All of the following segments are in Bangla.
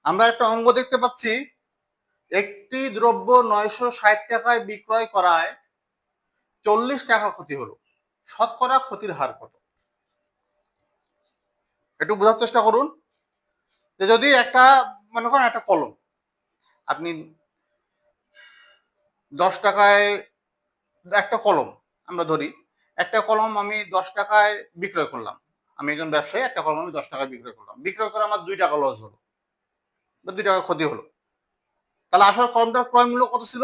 আমরা একটা অঙ্ক দেখতে পাচ্ছি, একটি দ্রব্য 960 টাকায় বিক্রয় করায় 40 টাকা ক্ষতি হলো, শতকরা ক্ষতির হার কত? একটু বোঝার চেষ্টা করুন। যে যদি একটা, মনে করেন একটা কলম আপনি 10 টাকায়, একটা কলম আমরা ধরি, একটা কলম আমি 10 টাকায় বিক্রয় করলাম, আমি একজন ব্যবসায়ী, একটা কলম আমি 10 টাকায় বিক্রয় করলাম, বিক্রয় করে আমার 2 টাকা লস হলো বা 2 টাকা ক্ষতি হলো, তাহলে আসলে কলমটার ক্রয় মূল্য কত ছিল?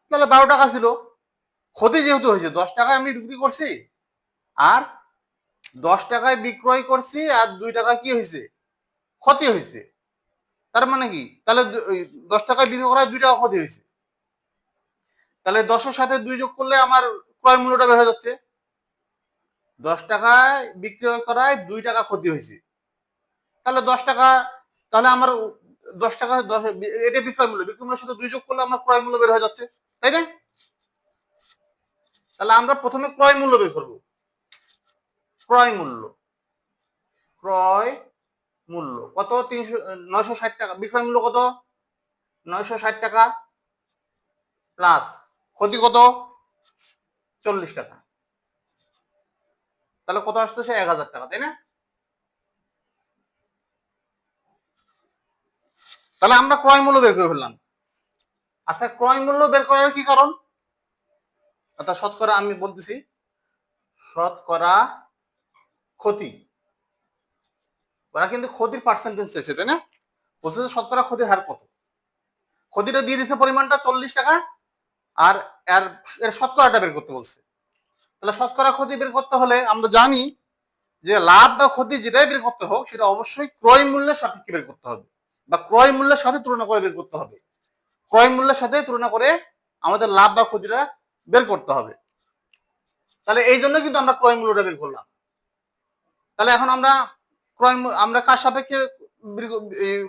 তাহলে 12 টাকা ছিল। ক্ষতি যেহেতু হয়েছে, 10 টাকায় আমি বিক্রি করছি আর 10 টাকায় বিক্রয় করছি আর 2 টাকা কি হয়েছে? ক্ষতি হয়েছে। তার মানে কি? তাহলে 10 টাকায় বিক্রি করায় 2 টাকা ক্ষতি হয়েছে। তাহলে 10 এর সাথে 2 যোগ করলে আমার ক্রয় মূল্যটা বের হয়ে যাচ্ছে। 10 টাকায় বিক্রয় করায় 2 টাকা ক্ষতি হয়েছে। তাহলে 10 টাকা, তাহলে আমার 10 টাকা, 10 এটা বিক্রয় মূল্য, বিক্রয় মূল্যের সাথে 2 যোগ করলে আমার ক্রয় মূল্য বের হয়ে যাচ্ছে, তাই না? তাহলে আমরা প্রথমে ক্রয় মূল্য বের করব। ক্রয় মূল্য, ক্রয় মূল্য কত? 960 টাকা। বিক্রয় মূল্য কত? 960 টাকা প্লাস ক্ষতি কত? 40 টাকা। তাহলে কত আসতেছে? 1000 টাকা, তাই না? তাহলে আমরা ক্রয় মূল্য বের করে ফেললাম। আচ্ছা, ক্রয় মূল্য বের করার কি কারণ? অর্থাৎ শতকরা, আমি বলতেছি শতকরা ক্ষতি, ওরা কিন্তু ক্ষতির পার্সেন্টেজ চাইছে, তাই না? বলছে যে শতকরা ক্ষতির হার কত। ক্ষতিটা দিয়ে দিছে পরিমাণটা 40 টাকা, আর এর এর শতকরাটা বের করতে বলছে। তাহলে শতকরা ক্ষতি বের করতে হলে আমরা জানি যে লাভ বা ক্ষতি যেটাই বের করতে হোক, সেটা অবশ্যই ক্রয় মূল্যের সাপেক্ষে বের করতে হবে বা ক্রয় মূল্যের সাথে তুলনা করে বের করতে হবে। ক্রয় মূল্যের সাথে তুলনা করে আমাদের লাভ বা ক্ষতিটা বের করতে হবে। তাহলে এই জন্য কিন্তু আমরা ক্রয় মূল্যটা বের করলাম। তাহলে এখন আমরা আমরা কার সাপেক্ষে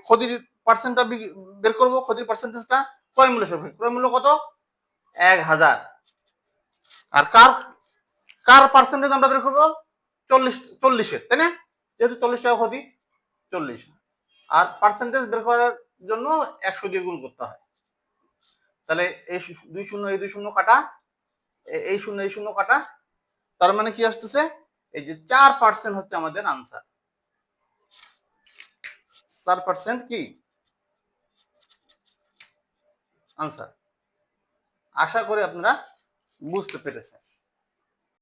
ক্ষতির পার্সেন্টটা বের করব? ক্ষতির পার্সেন্টেজটা ক্রয় মূল্য সাপেক্ষে। ক্রয় মূল্য কত? 1000। আর কার কার পার্সেন্টেজ আমরা বের করবো? 40-এর, তাই না? যেহেতু 40 টাকা ক্ষতি, 40। আর পার্সেন্টেজ বের করার জন্য 100 দিয়ে গুণ করতে হয়। তাহলে এই 2 শূন্য, এই 2 শূন্য কাটা, এই শূন্য, এই শূন্য কাটা, তার মানে কি আসতেছে? এই যে 4% হচ্ছে আমাদের আনসার। 4% কি আনসার। আশা করি আপনারা বুঝতে পেরেছেন।